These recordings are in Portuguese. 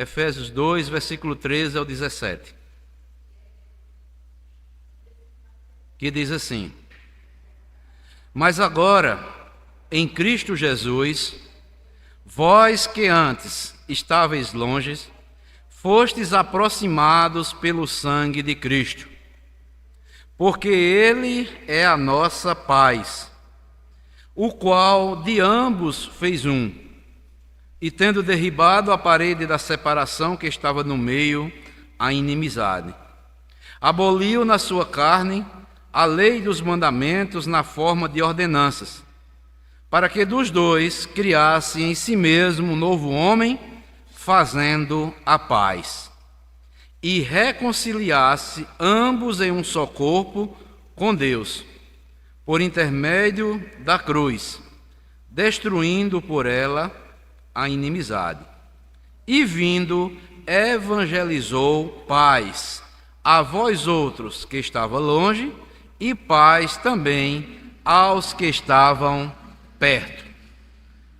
Efésios 2, versículo 13 ao 17, que diz assim: Mas agora, em Cristo Jesus, vós que antes estáveis longes, fostes aproximados pelo sangue de Cristo, porque Ele é a nossa paz, o qual de ambos fez um, e tendo derribado a parede da separação que estava no meio, a inimizade, aboliu na sua carne a lei dos mandamentos na forma de ordenanças, para que dos dois criasse em si mesmo um novo homem, fazendo a paz, e reconciliasse ambos em um só corpo com Deus, por intermédio da cruz, destruindo por ela a inimizade. E vindo, evangelizou paz a vós outros que estavam longe, e paz também aos que estavam perto.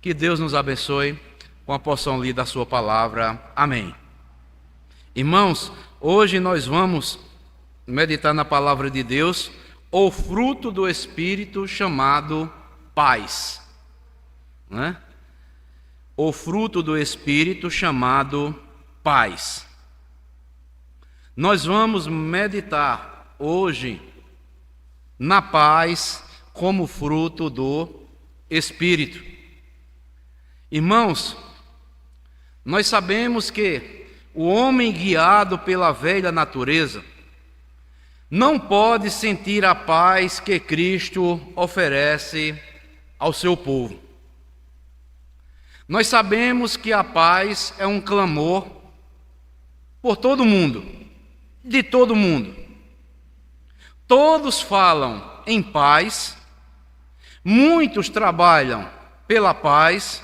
Que Deus nos abençoe com a porção lida da sua palavra. Amém. Irmãos, hoje nós vamos meditar na palavra de Deus, o fruto do Espírito chamado paz, né? O fruto do Espírito chamado paz. Nós vamos meditar hoje na paz como fruto do Espírito. Irmãos, nós sabemos que o homem guiado pela velha natureza não pode sentir a paz que Cristo oferece ao seu povo. Nós sabemos que a paz é um clamor por todo mundo, de todo mundo. Todos falam em paz, muitos trabalham pela paz,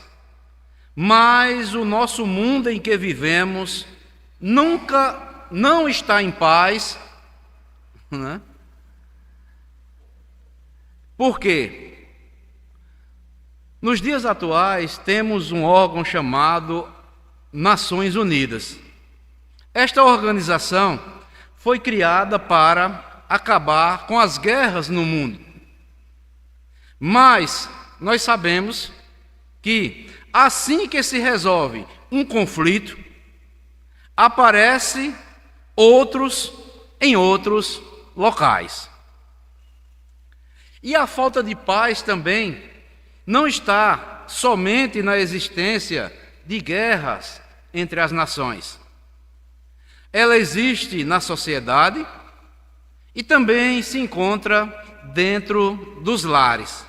mas o nosso mundo em que vivemos não está em paz, né? Por quê? Nos dias atuais temos um órgão chamado Nações Unidas. Esta organização foi criada para acabar com as guerras no mundo. Mas nós sabemos que assim que se resolve um conflito, aparecem outros em outros locais. E a falta de paz também não está somente na existência de guerras entre as nações. Ela existe na sociedade e também se encontra dentro dos lares.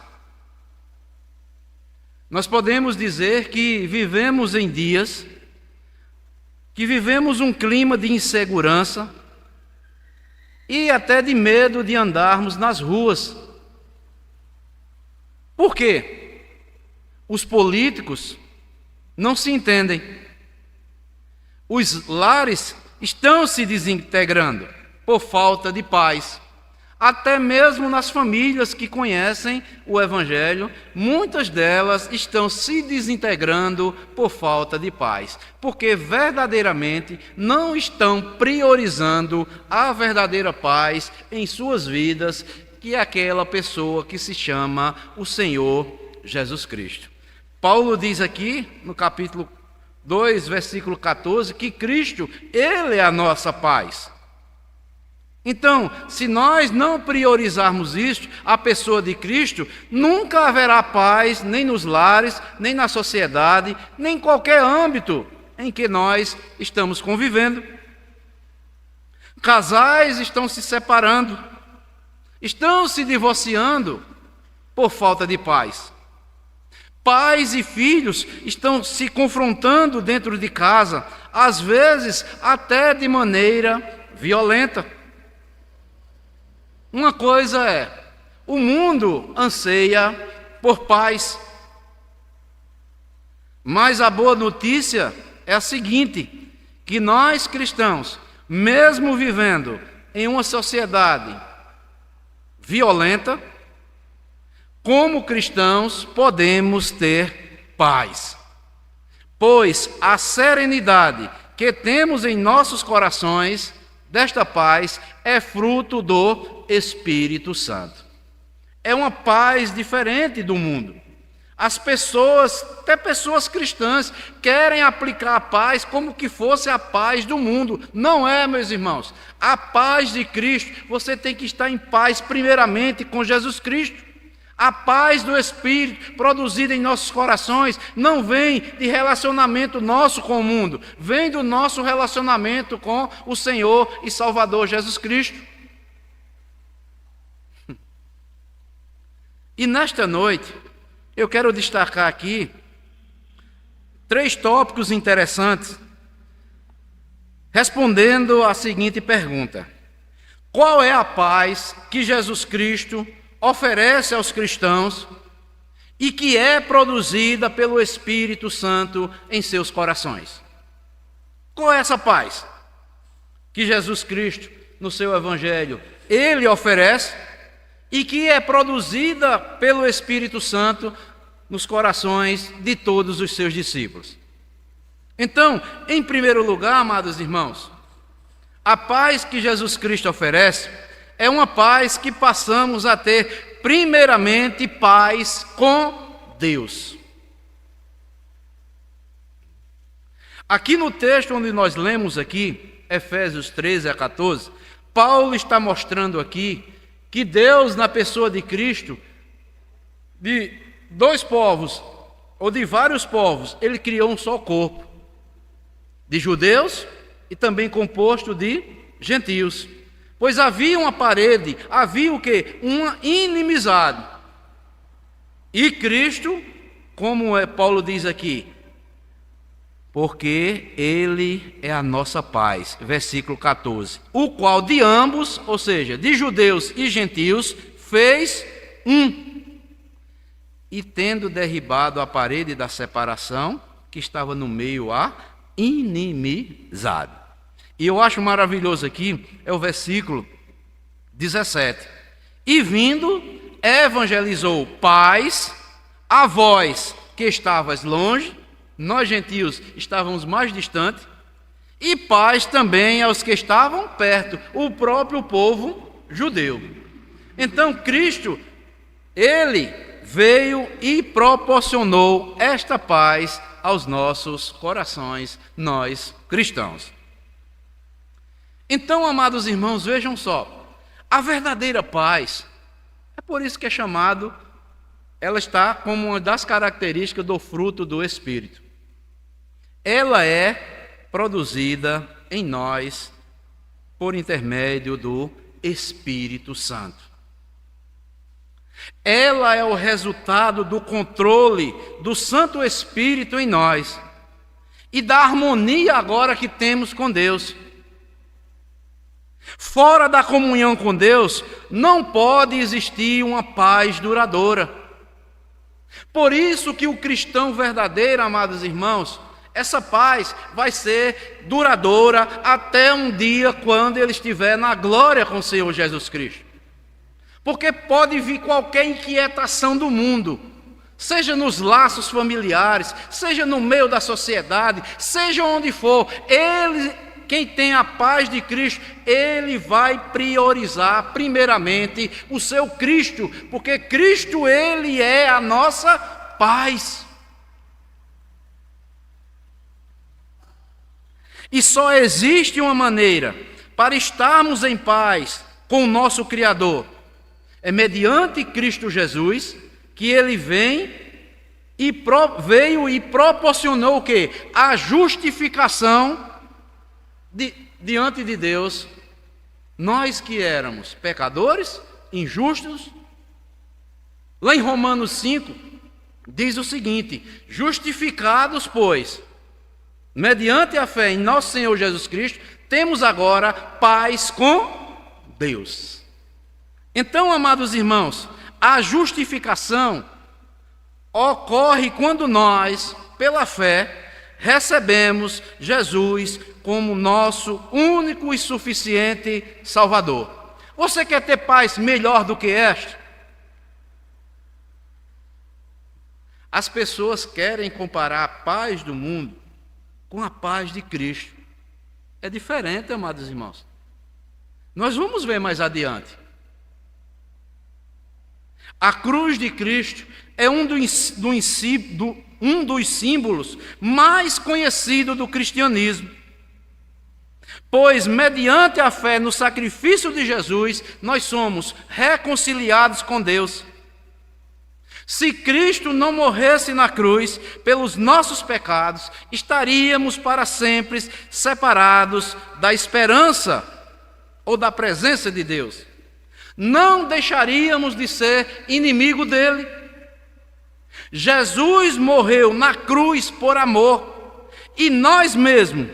Nós podemos dizer que vivemos em dias que vivemos um clima de insegurança e até de medo de andarmos nas ruas. Por quê? Os políticos não se entendem. Os lares estão se desintegrando por falta de paz. Até mesmo nas famílias que conhecem o Evangelho, muitas delas estão se desintegrando por falta de paz, porque verdadeiramente não estão priorizando a verdadeira paz em suas vidas, que é aquela pessoa que se chama o Senhor Jesus Cristo. Paulo diz aqui, no capítulo 2, versículo 14, que Cristo, Ele é a nossa paz. Então, se nós não priorizarmos isto, a pessoa de Cristo, nunca haverá paz, nem nos lares, nem na sociedade, nem em qualquer âmbito em que nós estamos convivendo. Casais estão se separando, estão se divorciando por falta de paz. Pais e filhos estão se confrontando dentro de casa, às vezes até de maneira violenta. Uma coisa é, o mundo anseia por paz, mas a boa notícia é a seguinte, que nós cristãos, mesmo vivendo em uma sociedade violenta, como cristãos podemos ter paz, pois a serenidade que temos em nossos corações, desta paz, é fruto do Espírito Santo. É uma paz diferente do mundo. As pessoas, até pessoas cristãs, querem aplicar a paz como que fosse a paz do mundo. Não é, meus irmãos. A paz de Cristo, você tem que estar em paz primeiramente com Jesus Cristo. A paz do Espírito produzida em nossos corações não vem de relacionamento nosso com o mundo, vem do nosso relacionamento com o Senhor e Salvador Jesus Cristo. E nesta noite, eu quero destacar aqui 3 tópicos interessantes, respondendo à seguinte pergunta: qual é a paz que Jesus Cristo oferece aos cristãos e que é produzida pelo Espírito Santo em seus corações? Qual é essa paz que Jesus Cristo, no seu Evangelho, ele oferece e que é produzida pelo Espírito Santo nos corações de todos os seus discípulos? Então, em primeiro lugar, amados irmãos, a paz que Jesus Cristo oferece é uma paz que passamos a ter, primeiramente, paz com Deus. Aqui no texto onde nós lemos aqui, Efésios 13 a 14, Paulo está mostrando aqui que Deus, na pessoa de Cristo, de 2 povos, ou de vários povos, ele criou um só corpo, de judeus e também composto de gentios. Pois havia uma parede, havia o quê? Uma inimizade. E Cristo, como Paulo diz aqui, porque Ele é a nossa paz, versículo 14, o qual de ambos, ou seja, de judeus e gentios, fez um. E tendo derribado a parede da separação, que estava no meio a inimizade. E eu acho maravilhoso aqui, é o versículo 17. E vindo, evangelizou paz a vós que estavas longe, nós gentios estávamos mais distantes, e paz também aos que estavam perto, o próprio povo judeu. Então Cristo, ele veio e proporcionou esta paz aos nossos corações, nós cristãos. Então, amados irmãos, vejam só, a verdadeira paz, é por isso que é chamado, ela está como uma das características do fruto do Espírito. Ela é produzida em nós por intermédio do Espírito Santo. Ela é o resultado do controle do Santo Espírito em nós e da harmonia agora que temos com Deus. Fora da comunhão com Deus, não pode existir uma paz duradoura. Por isso que o cristão verdadeiro, amados irmãos, essa paz vai ser duradoura até um dia quando ele estiver na glória com o Senhor Jesus Cristo. Porque pode vir qualquer inquietação do mundo, seja nos laços familiares, seja no meio da sociedade, seja onde for, quem tem a paz de Cristo, ele vai priorizar primeiramente o seu Cristo, porque Cristo, ele é a nossa paz. E só existe uma maneira para estarmos em paz com o nosso Criador, é mediante Cristo Jesus, que ele veio e proporcionou o quê? A justificação diante de Deus, nós que éramos pecadores, injustos. Lá em Romanos 5, diz o seguinte: justificados, pois, mediante a fé em nosso Senhor Jesus Cristo, temos agora paz com Deus. Então, amados irmãos, a justificação ocorre quando nós, pela fé, recebemos Jesus como nosso único e suficiente Salvador. Você quer ter paz melhor do que esta? As pessoas querem comparar a paz do mundo com a paz de Cristo. é diferente, amados irmãos. Nós vamos ver mais adiante. A cruz de Cristo é um dos símbolos mais conhecidos do cristianismo. Pois, mediante a fé no sacrifício de Jesus, nós somos reconciliados com Deus. Se Cristo não morresse na cruz pelos nossos pecados, estaríamos para sempre separados da esperança ou da presença de Deus. Não deixaríamos de ser inimigo dele. Jesus morreu na cruz por amor, e nós mesmos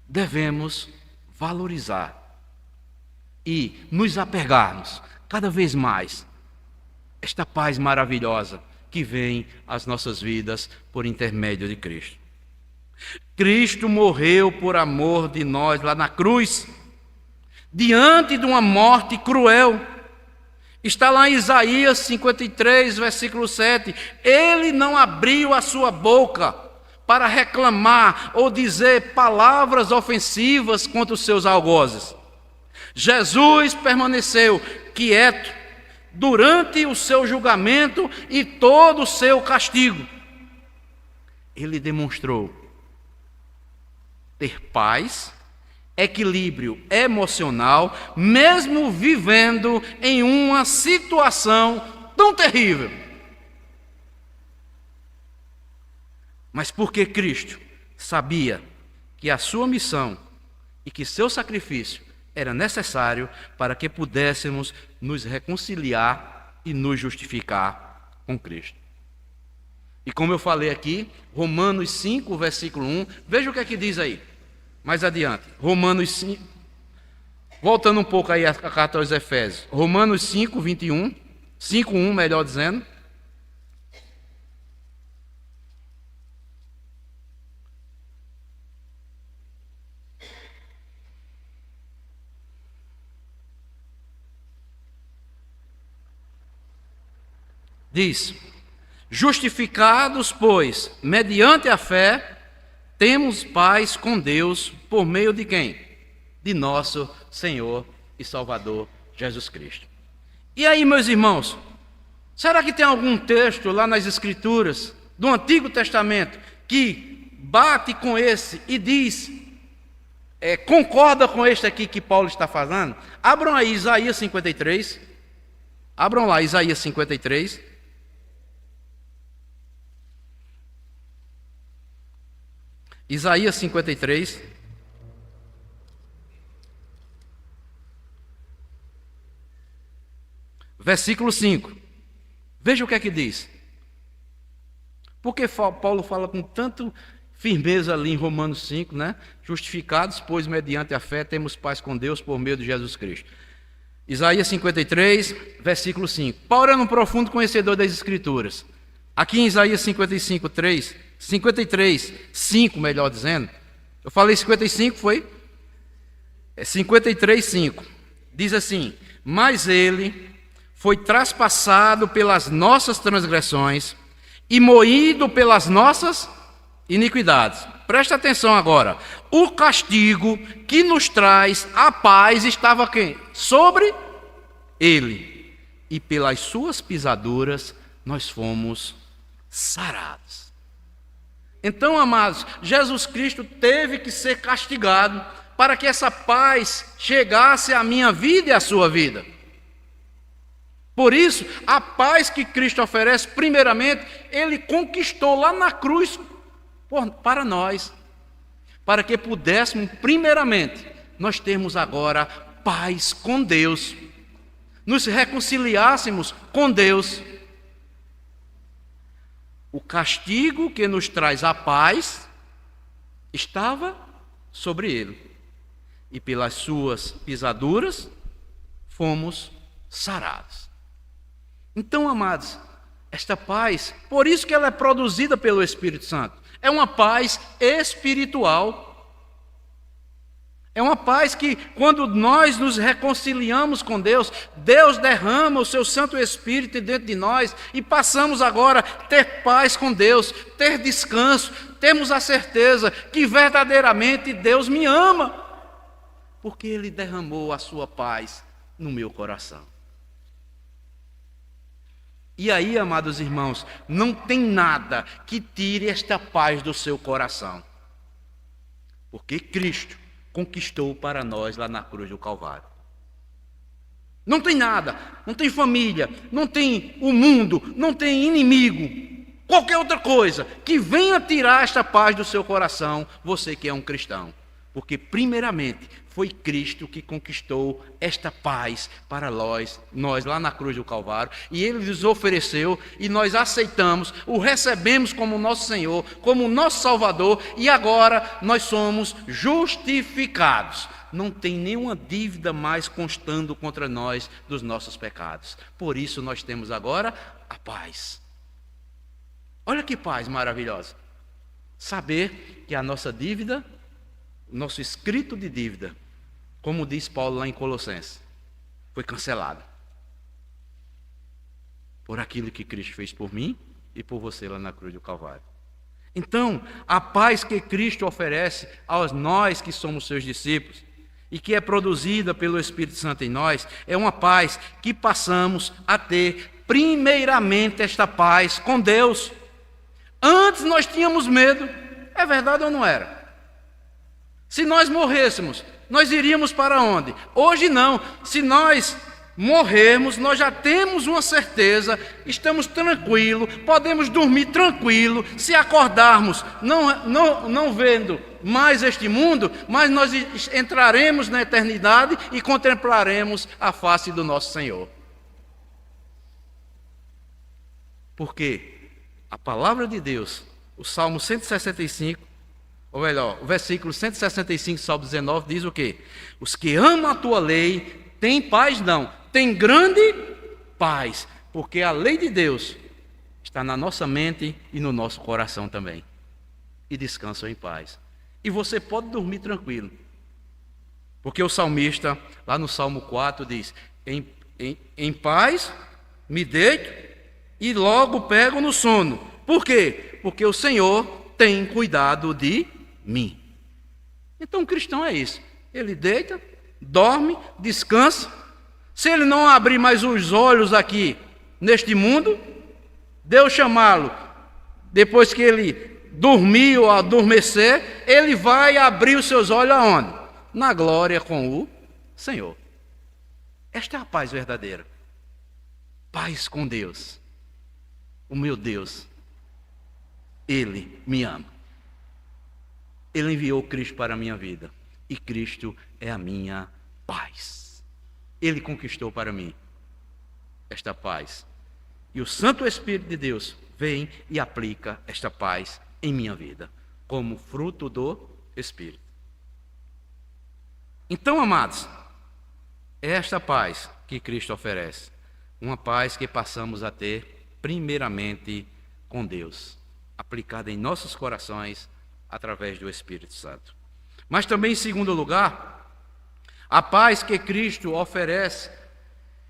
devemos valorizar e nos apegarmos cada vez mais esta paz maravilhosa que vem às nossas vidas por intermédio de Cristo. Cristo morreu por amor de nós lá na cruz, diante de uma morte cruel. Está lá em Isaías 53, versículo 7. Ele não abriu a sua boca para reclamar ou dizer palavras ofensivas contra os seus algozes. Jesus permaneceu quieto durante o seu julgamento e todo o seu castigo. Ele demonstrou ter paz, equilíbrio emocional, mesmo vivendo em uma situação tão terrível. Mas porque Cristo sabia que a sua missão e que seu sacrifício era necessário para que pudéssemos nos reconciliar e nos justificar com Cristo. E como eu falei aqui, Romanos 5, versículo 1, veja o que é que diz aí, mais adiante. Romanos 5, voltando um pouco aí a carta aos Efésios, Romanos 5, 21, 5, 1, melhor dizendo. Diz: justificados, pois, mediante a fé, temos paz com Deus por meio de quem? De nosso Senhor e Salvador Jesus Cristo. E aí, meus irmãos, será que tem algum texto lá nas Escrituras do Antigo Testamento que bate com esse e diz, concorda com este aqui que Paulo está falando? Abram aí Isaías 53. Abram lá Isaías 53. Isaías 53, versículo 5. Veja o que é que diz. Porque Paulo fala com tanto firmeza ali em Romanos 5, né? Justificados, pois, mediante a fé, temos paz com Deus por meio de Jesus Cristo. Isaías 53, versículo 5. Paulo era um profundo conhecedor das Escrituras. Aqui em Isaías 55, 3... 53, 5, melhor dizendo. Eu falei 55, foi? 53, 5. Diz assim: mas ele foi traspassado pelas nossas transgressões e moído pelas nossas iniquidades. Presta atenção agora. O castigo que nos traz a paz estava quem? Sobre ele. E pelas suas pisaduras nós fomos sarados. Então, amados, Jesus Cristo teve que ser castigado para que essa paz chegasse à minha vida e à sua vida. Por isso, a paz que Cristo oferece, primeiramente, Ele conquistou lá na cruz para nós, para que pudéssemos, primeiramente, nós termos agora paz com Deus, nos reconciliássemos com Deus. O castigo que nos traz a paz estava sobre ele, e pelas suas pisaduras fomos sarados. Então, amados, esta paz, por isso que ela é produzida pelo Espírito Santo, é uma paz espiritual. É uma paz que, quando nós nos reconciliamos com Deus, Deus derrama o seu Santo Espírito dentro de nós e passamos agora a ter paz com Deus, ter descanso, temos a certeza que verdadeiramente Deus me ama, porque Ele derramou a sua paz no meu coração. E aí, amados irmãos, não tem nada que tire esta paz do seu coração, porque Cristo conquistou para nós lá na cruz do Calvário. Não tem nada, não tem família, não tem o mundo, não tem inimigo, qualquer outra coisa que venha tirar esta paz do seu coração, você que é um cristão. Porque primeiramente foi Cristo que conquistou esta paz para nós lá na cruz do Calvário, e Ele nos ofereceu, e nós aceitamos, o recebemos como nosso Senhor, como nosso Salvador, e agora nós somos justificados. Não tem nenhuma dívida mais constando contra nós dos nossos pecados. Por isso nós temos agora a paz. Olha que paz maravilhosa. Saber que a nossa dívida, nosso escrito de dívida, como diz Paulo lá em Colossenses, foi cancelado por aquilo que Cristo fez por mim e por você lá na cruz do Calvário. Então, a paz que Cristo oferece a nós que somos seus discípulos e que é produzida pelo Espírito Santo em nós, é uma paz que passamos a ter primeiramente esta paz com Deus. Antes nós tínhamos medo, é verdade ou não era? Se nós morrêssemos, nós iríamos para onde? Hoje não. Se nós morrermos, nós já temos uma certeza, estamos tranquilos, podemos dormir tranquilo. Se acordarmos, não vendo mais este mundo, mas nós entraremos na eternidade e contemplaremos a face do nosso Senhor. Porque a palavra de Deus, o Salmo 165, ou melhor, o versículo 165, Salmo 19, diz o quê? Os que amam a tua lei têm paz, não, têm grande paz, porque a lei de Deus está na nossa mente e no nosso coração também. E descansam em paz. E você pode dormir tranquilo. Porque o salmista, lá no Salmo 4, diz: em paz me deito e logo pego no sono. Por quê? Porque o Senhor tem cuidado de mim. Então o cristão é isso. Ele deita, dorme, descansa. Se ele não abrir mais os olhos aqui neste mundo, Deus chamá-lo, depois que ele dormir ou adormecer, ele vai abrir os seus olhos aonde? Na glória com o Senhor. Esta é a paz verdadeira. Paz com Deus. O meu Deus, Ele me ama. Ele enviou Cristo para a minha vida. E Cristo é a minha paz. Ele conquistou para mim esta paz. E o Santo Espírito de Deus vem e aplica esta paz em minha vida, como fruto do Espírito. Então, amados, é esta paz que Cristo oferece. Uma paz que passamos a ter primeiramente com Deus, aplicada em nossos corações através do Espírito Santo. Mas também, em segundo lugar, a paz que Cristo oferece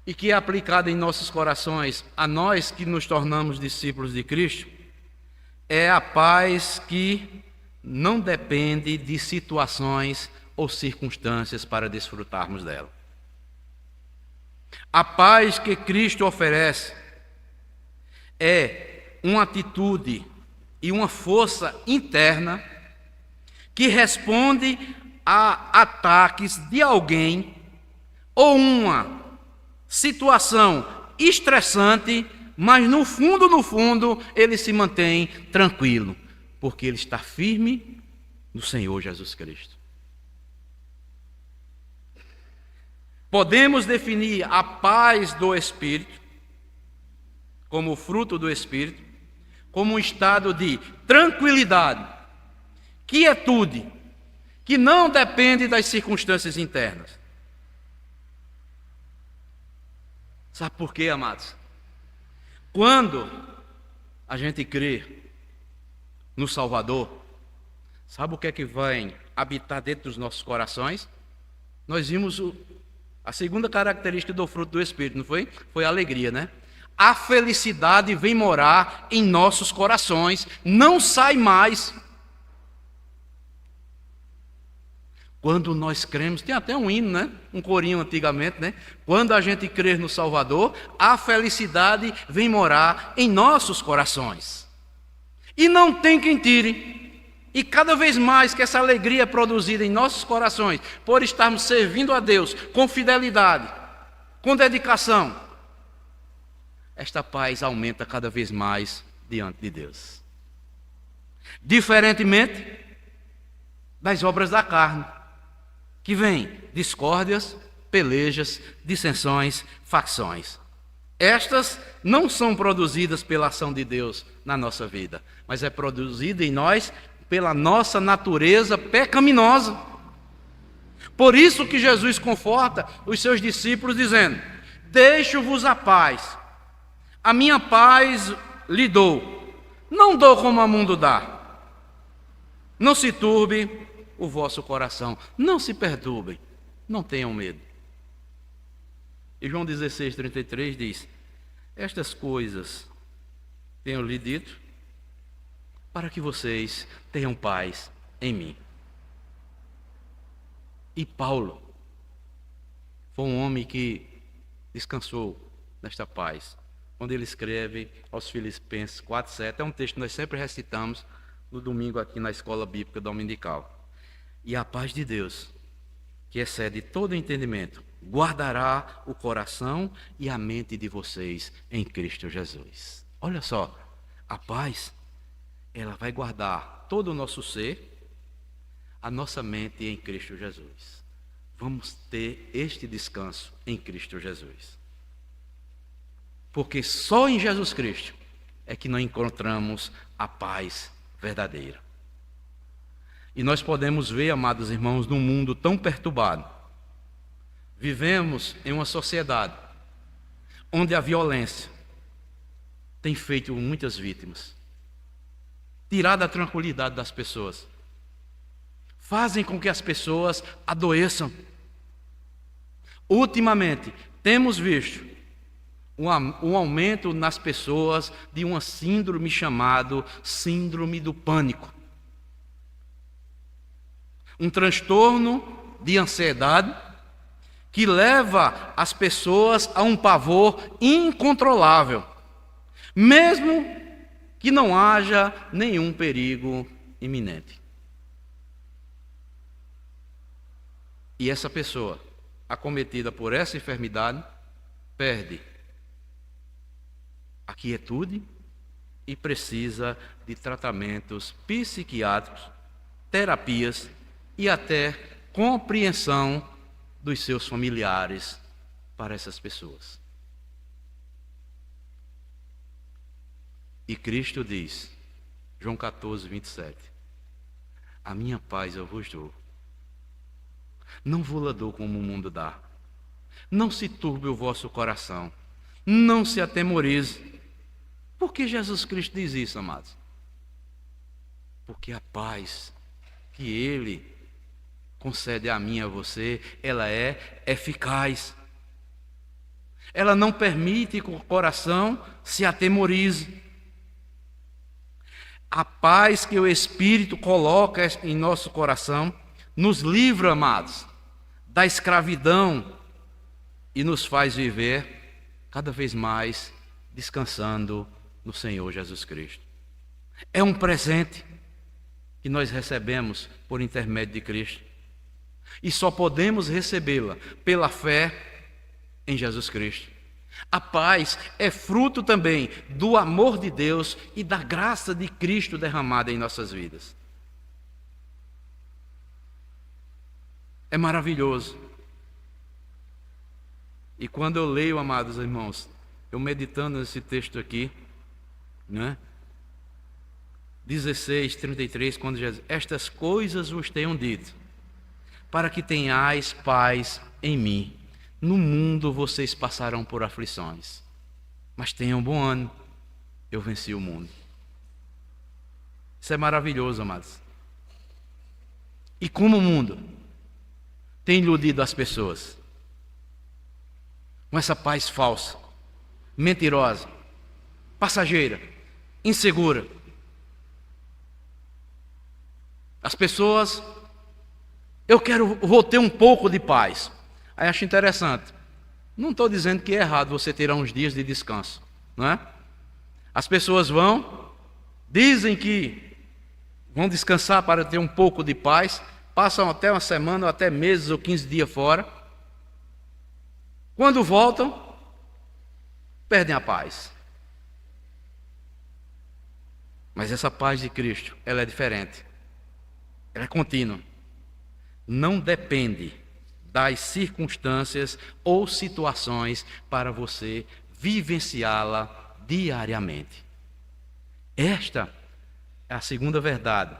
e que é aplicada em nossos corações a nós que nos tornamos discípulos de Cristo, é a paz que não depende de situações ou circunstâncias para desfrutarmos dela. A paz que Cristo oferece é uma atitude e uma força interna que responde a ataques de alguém ou uma situação estressante, mas no fundo, ele se mantém tranquilo, porque ele está firme no Senhor Jesus Cristo. Podemos definir a paz do Espírito como fruto do Espírito, como um estado de tranquilidade, quietude, que não depende das circunstâncias internas. Sabe por quê, amados? Quando a gente crê no Salvador, Sabe o que é que vai habitar dentro dos nossos corações? Nós vimos a segunda característica do fruto do Espírito, não foi? Foi a alegria, né? A felicidade vem morar em nossos corações, não sai mais. Quando nós cremos, tem até um hino, né? Um corinho antigamente, né? Quando a gente crer no Salvador, a felicidade vem morar em nossos corações. E não tem quem tire. E cada vez mais que essa alegria é produzida em nossos corações, por estarmos servindo a Deus com fidelidade, com dedicação, esta paz aumenta cada vez mais diante de Deus. Diferentemente das obras da carne, que vêm discórdias, pelejas, dissensões, facções. Estas não são produzidas pela ação de Deus na nossa vida, mas é produzida em nós pela nossa natureza pecaminosa. Por isso que Jesus conforta os seus discípulos dizendo: deixo-vos a paz, a minha paz lhe dou, não dou como o mundo dá. Não se turbe o vosso coração, não se perturbem, não tenham medo. E João 16:33 diz: estas coisas tenho lhe dito, para que vocês tenham paz em mim. E Paulo foi um homem que descansou nesta paz, quando ele escreve aos Filipenses 4:7, é um texto que nós sempre recitamos no domingo aqui na escola bíblica dominical. E a paz de Deus, que excede todo entendimento, guardará o coração e a mente de vocês em Cristo Jesus. Olha só, a paz, ela vai guardar todo o nosso ser, a nossa mente em Cristo Jesus. Vamos ter este descanso em Cristo Jesus. Porque só em Jesus Cristo é que nós encontramos a paz verdadeira. E nós podemos ver, amados irmãos, num mundo tão perturbado. Vivemos em uma sociedade onde a violência tem feito muitas vítimas, tirado a tranquilidade das pessoas, fazem com que as pessoas adoeçam. Ultimamente, temos visto um aumento nas pessoas de uma síndrome chamada síndrome do pânico. Um transtorno de ansiedade que leva as pessoas a um pavor incontrolável, mesmo que não haja nenhum perigo iminente. E essa pessoa, acometida por essa enfermidade, perde a quietude e precisa de tratamentos psiquiátricos, terapias e até compreensão dos seus familiares para essas pessoas. E Cristo diz, João 14:27, a minha paz eu vos dou, não vou-la dou como o mundo dá. Não se turbe o vosso coração, não se atemorize. Por que Jesus Cristo diz isso, amados? Porque a paz que Ele concede a mim e a você, ela é eficaz. Ela não permite que o coração se atemorize. A paz que o Espírito coloca em nosso coração nos livra, amados, da escravidão e nos faz viver cada vez mais descansando no Senhor Jesus Cristo. É um presente que nós recebemos por intermédio de Cristo. E só podemos recebê-la pela fé em Jesus Cristo. A paz é fruto também do amor de Deus e da graça de Cristo derramada em nossas vidas. É maravilhoso. E quando eu leio, amados irmãos, eu meditando nesse texto aqui, né? 16:33, quando Jesus, estas coisas vos tenho dito, para que tenhais paz em mim. No mundo vocês passarão por aflições, mas tenham bom ânimo, eu venci o mundo. Isso é maravilhoso, amados. E como o mundo tem iludido as pessoas com essa paz falsa, mentirosa, passageira, insegura. As pessoas, vou ter um pouco de paz. Aí acho interessante. Não estou dizendo que é errado você ter uns dias de descanso, não é? As pessoas dizem que vão descansar para ter um pouco de paz, passam até uma semana, ou até meses ou 15 dias fora. Quando voltam, perdem a paz. Mas essa paz de Cristo, ela é diferente. Ela é contínua. Não depende das circunstâncias ou situações para você vivenciá-la diariamente. Esta é a segunda verdade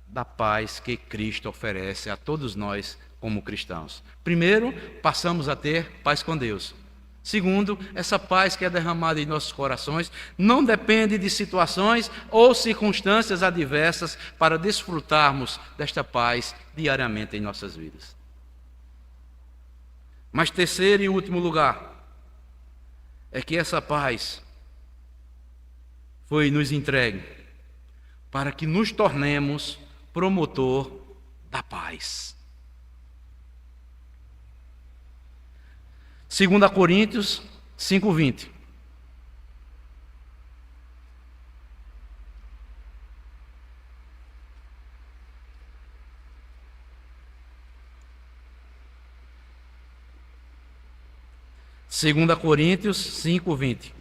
da paz que Cristo oferece a todos nós como cristãos. Primeiro, passamos a ter paz com Deus. Segundo, essa paz que é derramada em nossos corações não depende de situações ou circunstâncias adversas para desfrutarmos desta paz diariamente em nossas vidas. Mas terceiro e último lugar, é que essa paz foi nos entregue para que nos tornemos promotor da paz. 2 Coríntios 5:20. Segunda Coríntios 5:20.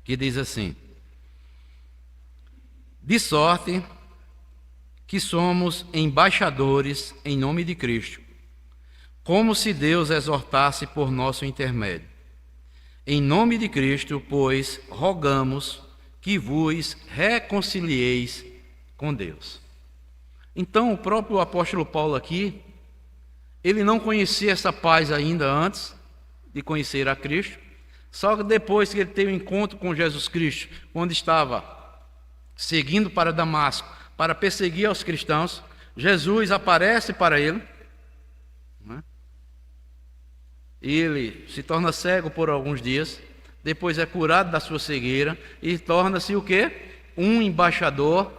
Que diz assim: de sorte que somos embaixadores em nome de Cristo, como se Deus exortasse por nosso intermédio. Em nome de Cristo, pois, rogamos que vos reconcilieis com Deus. Então, o próprio apóstolo Paulo aqui, ele não conhecia essa paz ainda antes de conhecer a Cristo, só que depois que ele teve um encontro com Jesus Cristo, onde estava seguindo para Damasco, para perseguir aos cristãos, Jesus aparece para ele, né? Ele se torna cego por alguns dias, depois é curado da sua cegueira e torna-se o quê? Um embaixador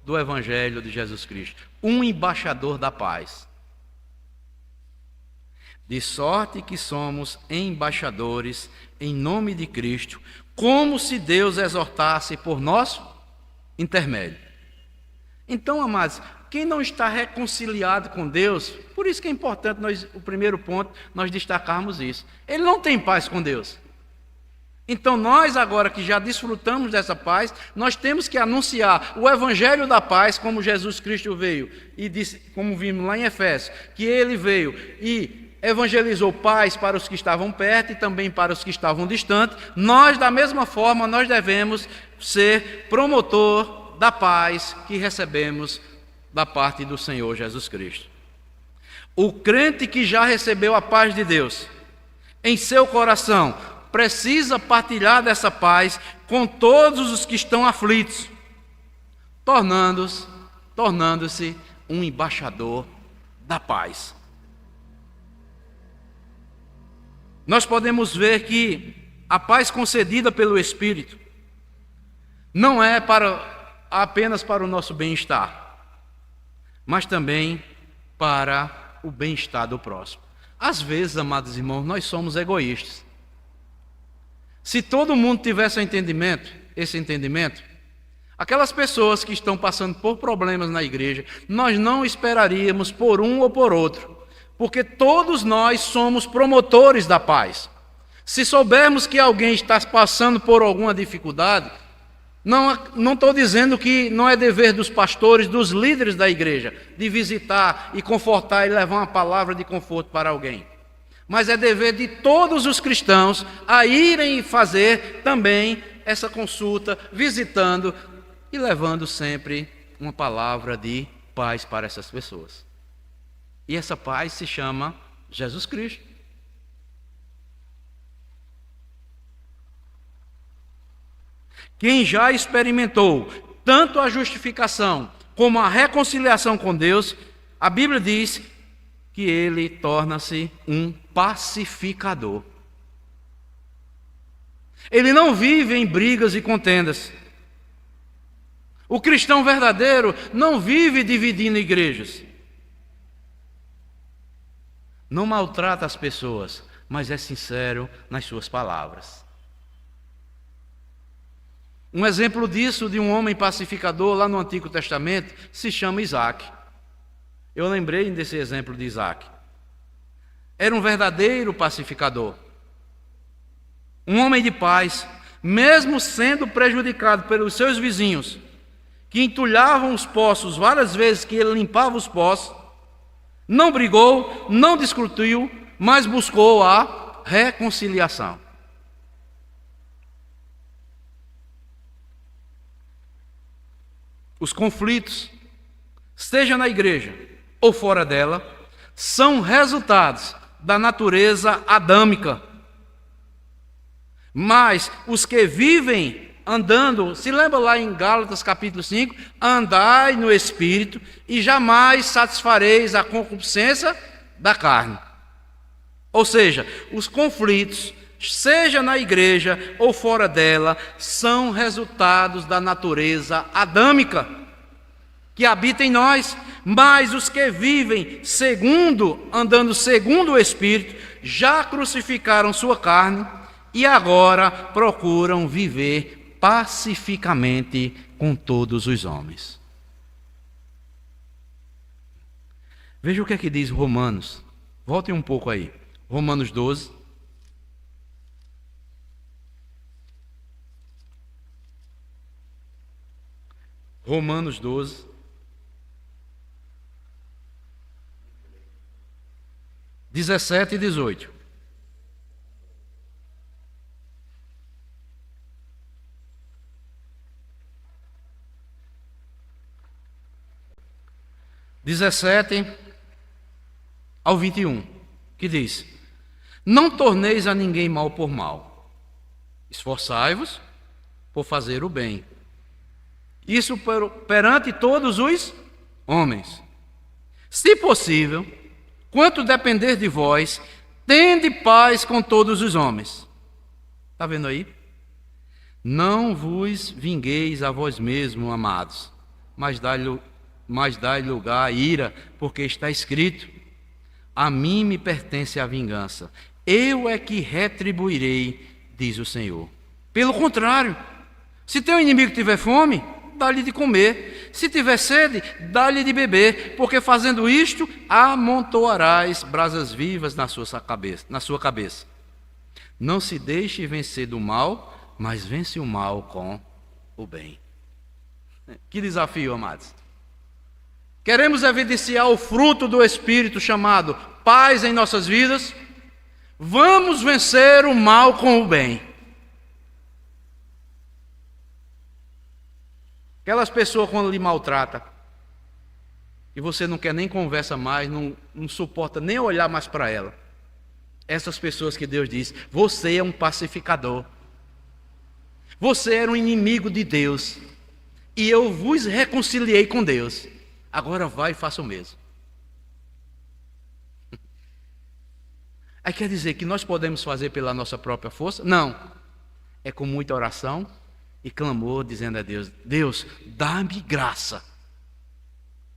do Evangelho de Jesus Cristo, um embaixador da paz. De sorte que somos embaixadores em nome de Cristo, como se Deus exortasse por nosso intermédio. Então, amados, quem não está reconciliado com Deus, por isso que é importante o primeiro ponto, nós destacarmos isso. Ele não tem paz com Deus. Então nós agora que já desfrutamos dessa paz, nós temos que anunciar o Evangelho da paz, como Jesus Cristo veio e disse, como vimos lá em Efésios, que ele veio e evangelizou paz para os que estavam perto e também para os que estavam distantes. Nós, da mesma forma, nós devemos ser promotor da paz que recebemos da parte do Senhor Jesus Cristo. O crente que já recebeu a paz de Deus em seu coração precisa partilhar dessa paz com todos os que estão aflitos, tornando-se um embaixador da paz. Nós podemos ver que a paz concedida pelo Espírito não é apenas para o nosso bem-estar, mas também para o bem-estar do próximo. Às vezes, amados irmãos, nós somos egoístas. Se todo mundo tivesse esse entendimento, aquelas pessoas que estão passando por problemas na igreja, nós não esperaríamos por um ou por outro, porque todos nós somos promotores da paz. Se soubermos que alguém está passando por alguma dificuldade, não estou dizendo que não é dever dos pastores, dos líderes da igreja, de visitar e confortar e levar uma palavra de conforto para alguém. Mas é dever de todos os cristãos a irem fazer também essa consulta, visitando e levando sempre uma palavra de paz para essas pessoas. E essa paz se chama Jesus Cristo. Quem já experimentou tanto a justificação como a reconciliação com Deus, a Bíblia diz que ele torna-se um pacificador. Ele não vive em brigas e contendas. O cristão verdadeiro não vive dividindo igrejas. Não maltrata as pessoas, mas é sincero nas suas palavras. Um exemplo disso, de um homem pacificador lá no Antigo Testamento, se chama Isaac. Eu lembrei desse exemplo de Isaac. Era um verdadeiro pacificador. Um homem de paz, mesmo sendo prejudicado pelos seus vizinhos, que entulhavam os poços várias vezes que ele limpava os poços, não brigou, não discutiu, mas buscou a reconciliação. Os conflitos, seja na igreja ou fora dela, são resultados da natureza adâmica. Mas os que vivem andando, se lembra lá em Gálatas capítulo 5, andai no Espírito e jamais satisfareis a concupiscência da carne. Ou seja, os conflitos, seja na igreja ou fora dela, são resultados da natureza adâmica que habita em nós. Mas os que vivem andando segundo o Espírito, já crucificaram sua carne e agora procuram viver pacificamente com todos os homens. Veja o que é que diz Romanos. Voltem um pouco aí. Romanos 12. Romanos 12. 17 e 18. ao 21, que diz: não torneis a ninguém mal por mal, esforçai-vos por fazer o bem, isso perante todos os homens. Se possível, quanto depender de vós, tende paz com todos os homens. Está vendo aí? Não vos vingueis a vós mesmos, amados, mas dai lugar à ira, porque está escrito: a mim me pertence a vingança, eu é que retribuirei, diz o Senhor. Pelo contrário, se teu inimigo tiver fome, dá-lhe de comer, se tiver sede, dá-lhe de beber, porque fazendo isto, amontoarás brasas vivas na sua cabeça. Não se deixe vencer do mal, mas vence o mal com o bem. Que desafio, amados. Queremos evidenciar o fruto do Espírito chamado paz em nossas vidas? Vamos vencer o mal com o bem. Aquelas pessoas quando lhe maltrata, e você não quer nem conversa mais, não suporta nem olhar mais para ela. Essas pessoas que Deus diz: você é um pacificador. Você era um inimigo de Deus, e eu vos reconciliei com Deus. Agora vai e faça o mesmo. Aí quer dizer que nós podemos fazer pela nossa própria força? Não. É com muita oração e clamor, dizendo a Deus: Deus, dá-me graça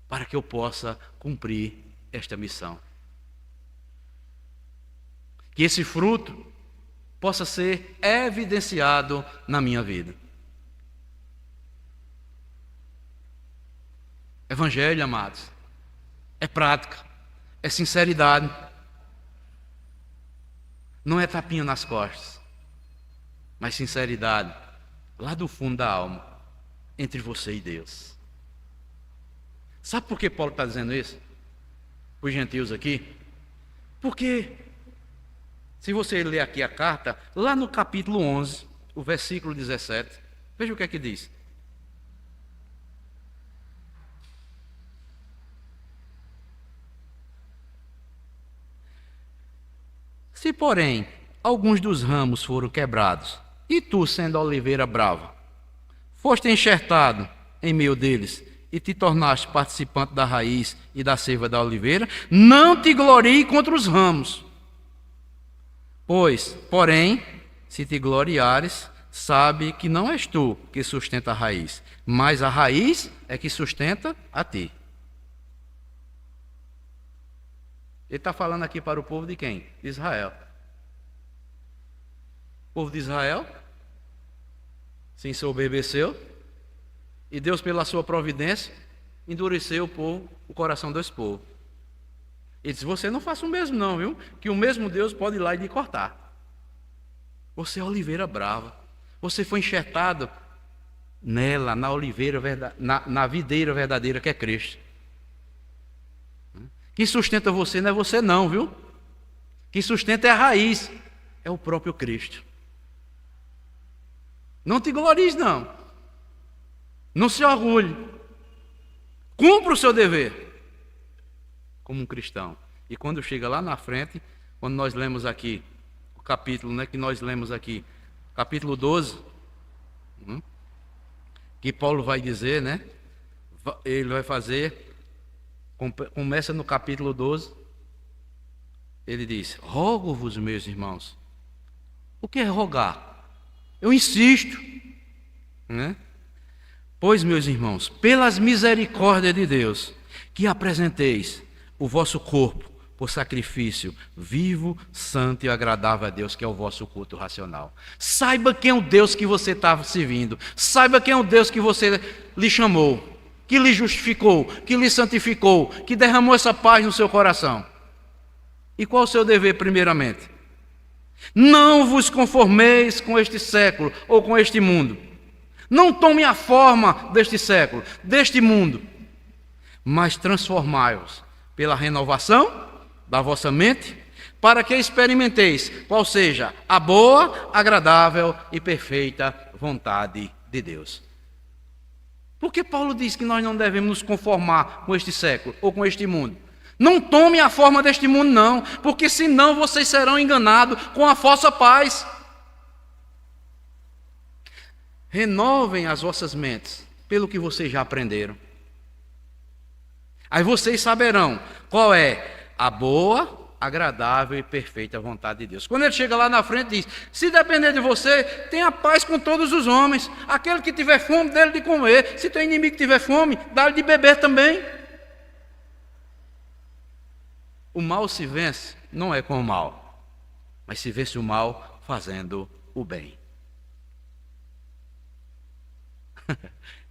para que eu possa cumprir esta missão. Que esse fruto possa ser evidenciado na minha vida. Evangelho, amados, é prática, é sinceridade. Não é tapinha nas costas, mas sinceridade lá do fundo da alma, entre você e Deus. Sabe por que Paulo está dizendo isso? Para os gentios aqui? Porque, se você ler aqui a carta, lá no capítulo 11, o versículo 17, veja o que é que diz. Se, porém, alguns dos ramos foram quebrados, e tu, sendo a oliveira brava, foste enxertado em meio deles e te tornaste participante da raiz e da seiva da oliveira, não te glorie contra os ramos. Porém, se te gloriares, sabe que não és tu que sustenta a raiz, mas a raiz é que sustenta a ti. Ele está falando aqui para o povo de quem? De Israel. O povo de Israel se ensoberbeceu e Deus, pela sua providência, endureceu o coração desse povo. Ele disse: você não faça o mesmo não, viu? Que o mesmo Deus pode ir lá e lhe cortar. Você é oliveira brava. Você foi enxertado nela, na oliveira, na videira verdadeira que é Cristo. Quem sustenta você não é você não, viu? Quem sustenta é a raiz, é o próprio Cristo. Não te glories não. Não se orgulhe. Cumpra o seu dever como um cristão. E quando chega lá na frente, quando nós lemos aqui o capítulo, né, que nós lemos aqui, capítulo 12, que Paulo vai dizer, né? Ele vai fazer, começa no capítulo 12, ele diz: rogo-vos, meus irmãos. O que é rogar? Eu insisto, né? Pois, meus irmãos, pelas misericórdias de Deus, que apresenteis o vosso corpo por sacrifício vivo, santo e agradável a Deus, que é o vosso culto racional. Saiba quem é o Deus que você está servindo. Saiba quem é o Deus que você lhe chamou, que lhe justificou, que lhe santificou, que derramou essa paz no seu coração. E qual é o seu dever, primeiramente? Não vos conformeis com este século ou com este mundo. Não tome a forma deste século, deste mundo, mas transformai-vos pela renovação da vossa mente, para que experimenteis qual seja a boa, agradável e perfeita vontade de Deus. Por que Paulo diz que nós não devemos nos conformar com este século ou com este mundo? Não tome a forma deste mundo não, porque senão vocês serão enganados com a falsa paz. Renovem as vossas mentes pelo que vocês já aprenderam. Aí vocês saberão qual é a boa, agradável e perfeita vontade de Deus. Quando ele chega lá na frente, diz: se depender de você, tenha paz com todos os homens. Aquele que tiver fome, dê-lhe de comer. Se teu inimigo tiver fome, dá-lhe de beber também. O mal se vence não é com o mal, mas se vence o mal fazendo o bem.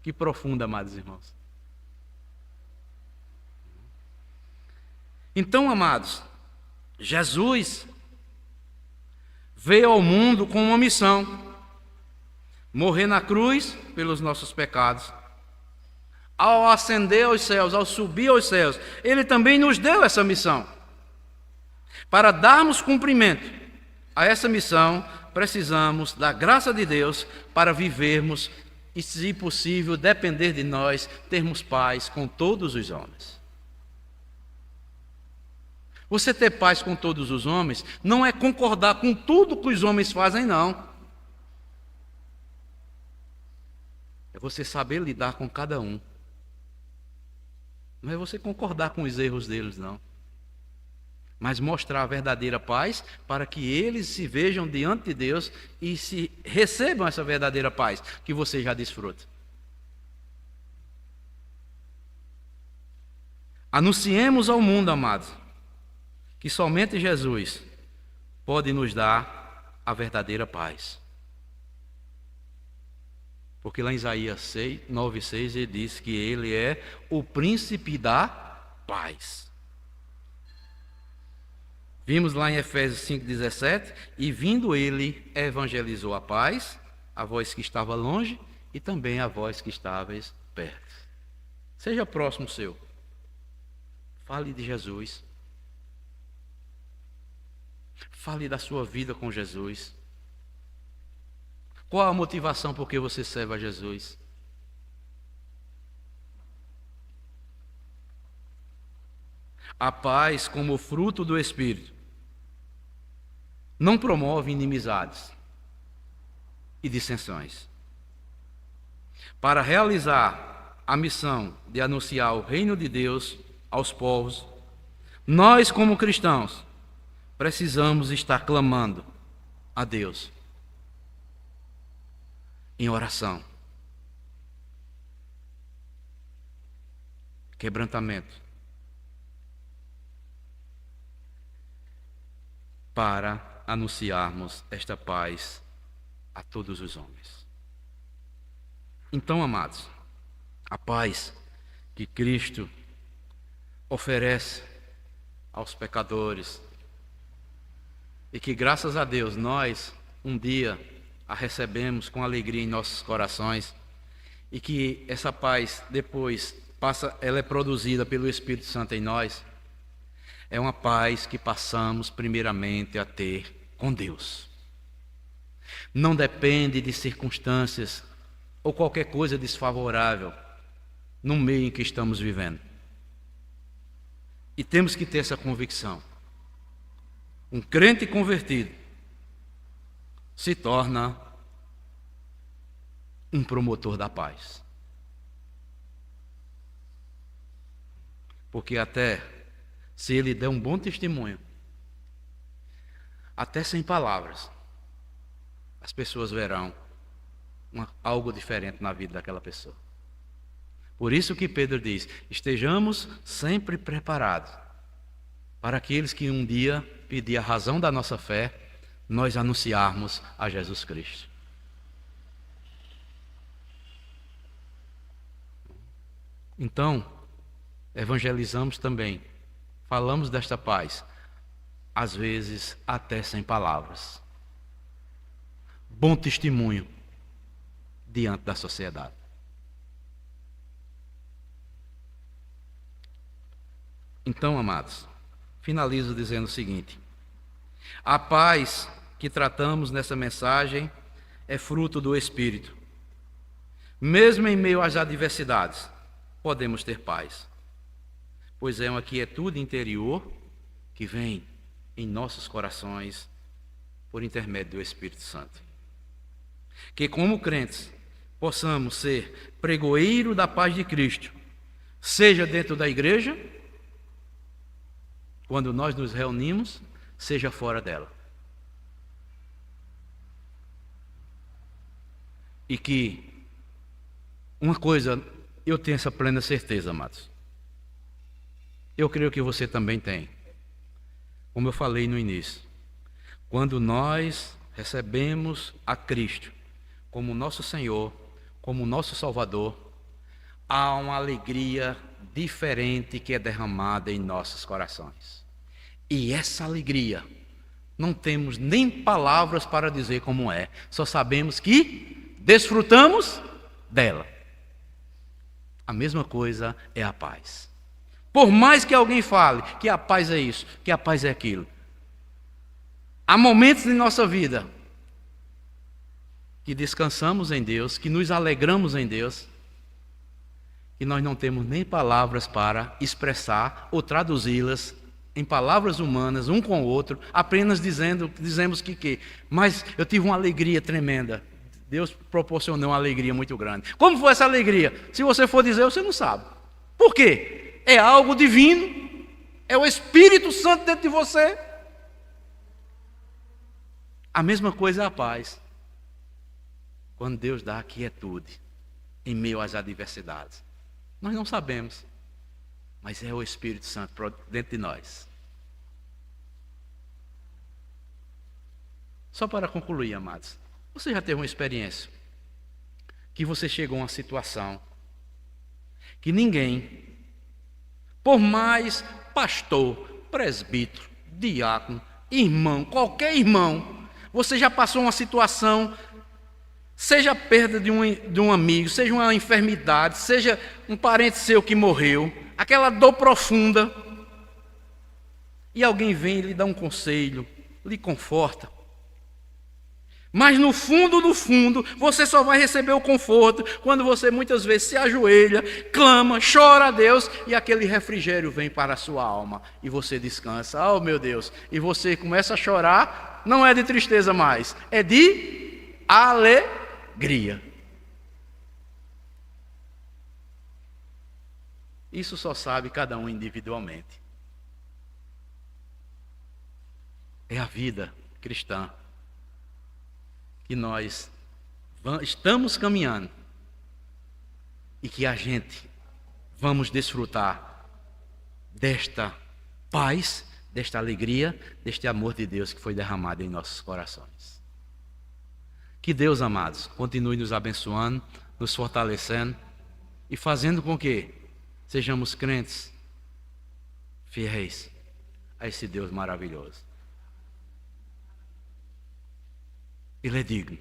Que profundo, amados irmãos. Então, amados, Jesus veio ao mundo com uma missão: morrer na cruz pelos nossos pecados. Ao ascender aos céus, ao subir aos céus, Ele também nos deu essa missão. Para darmos cumprimento a essa missão, precisamos da graça de Deus para vivermos e, se possível, depender de nós, termos paz com todos os homens. Você ter paz com todos os homens não é concordar com tudo que os homens fazem, não. É você saber lidar com cada um. Não é você concordar com os erros deles, não. Mas mostrar a verdadeira paz para que eles se vejam diante de Deus e se recebam essa verdadeira paz que você já desfruta. Anunciemos ao mundo, amados, que somente Jesus pode nos dar a verdadeira paz. Porque lá em Isaías 9:6 ele diz que ele é o príncipe da paz. Vimos lá em Efésios 5:17, e vindo ele, evangelizou a paz, a vós que estava longe e também a vós que estáveis perto. Seja próximo seu. Fale de Jesus. Fale da sua vida com Jesus. Qual a motivação por que você serve a Jesus? A paz, como fruto do Espírito, não promove inimizades e dissensões. para realizar a missão de anunciar o reino de Deus aos povos, nós, como cristãos, precisamos estar clamando a Deus em oração, quebrantamento, para anunciarmos esta paz a todos os homens. Então, amados, a paz que Cristo oferece aos pecadores e que, graças a Deus, nós um dia a recebemos com alegria em nossos corações, e que essa paz depois ela é produzida pelo Espírito Santo em nós, é uma paz que passamos primeiramente a ter com Deus. Não depende de circunstâncias ou qualquer coisa desfavorável no meio em que estamos vivendo. E temos que ter essa convicção. Um crente convertido se torna um promotor da paz. Porque até se ele der um bom testemunho, até sem palavras, as pessoas verão algo diferente na vida daquela pessoa. Por isso que Pedro diz: estejamos sempre preparados para aqueles que um dia pedir a razão da nossa fé, nós anunciarmos a Jesus Cristo. Então, evangelizamos também, falamos desta paz, às vezes até sem palavras. Bom testemunho diante da sociedade. Então, amados, finalizo dizendo o seguinte: a paz que tratamos nessa mensagem é fruto do Espírito. Mesmo em meio às adversidades, podemos ter paz, pois é uma quietude interior que vem em nossos corações por intermédio do Espírito Santo. Que, como crentes, possamos ser pregoeiro da paz de Cristo, seja dentro da igreja, quando nós nos reunimos, seja fora dela. E que uma coisa eu tenho essa plena certeza, amados. Eu creio que você também tem. Como eu falei no início, quando nós recebemos a Cristo como nosso Senhor, como nosso Salvador, há uma alegria diferente que é derramada em nossos corações. E essa alegria, não temos nem palavras para dizer como é, só sabemos que desfrutamos dela. A mesma coisa é a paz. Por mais que alguém fale que a paz é isso, que a paz é aquilo, há momentos em nossa vida que descansamos em Deus, que nos alegramos em Deus, e nós não temos nem palavras para expressar ou traduzi-las em palavras humanas, um com o outro, apenas dizemos que mas eu tive uma alegria tremenda. Deus proporcionou uma alegria muito grande. Como foi essa alegria? Se você for dizer, você não sabe. Por quê? É algo divino, é o Espírito Santo dentro de você. A mesma coisa é a paz. Quando Deus dá a quietude em meio às adversidades. Nós não sabemos, mas é o Espírito Santo dentro de nós. Só para concluir, amados, você já teve uma experiência que você chegou a uma situação que ninguém, por mais pastor, presbítero, diácono, irmão, qualquer irmão, você já passou uma situação, seja a perda de um amigo, seja uma enfermidade, seja um parente seu que morreu, aquela dor profunda, e alguém vem e lhe dá um conselho, lhe conforta. Mas no fundo do fundo, você só vai receber o conforto quando você muitas vezes se ajoelha, clama, chora a Deus, e aquele refrigério vem para a sua alma, e você descansa. Oh, meu Deus! E você começa a chorar, não é de tristeza mais, é de alegria. Isso só sabe cada um individualmente. É a vida cristã que nós estamos caminhando e que a gente vamos desfrutar desta paz, desta alegria, deste amor de Deus que foi derramado em nossos corações. Que Deus, amados, continue nos abençoando, nos fortalecendo e fazendo com que sejamos crentes fiéis a esse Deus maravilhoso. Ele é digno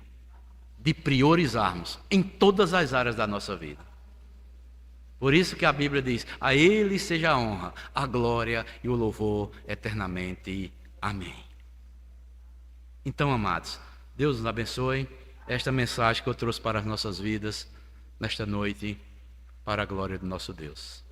de priorizarmos em todas as áreas da nossa vida. Por isso que a Bíblia diz: a Ele seja a honra, a glória e o louvor eternamente. Amém. Então, amados, Deus nos abençoe. Esta mensagem que eu trouxe para as nossas vidas nesta noite, para a glória do nosso Deus.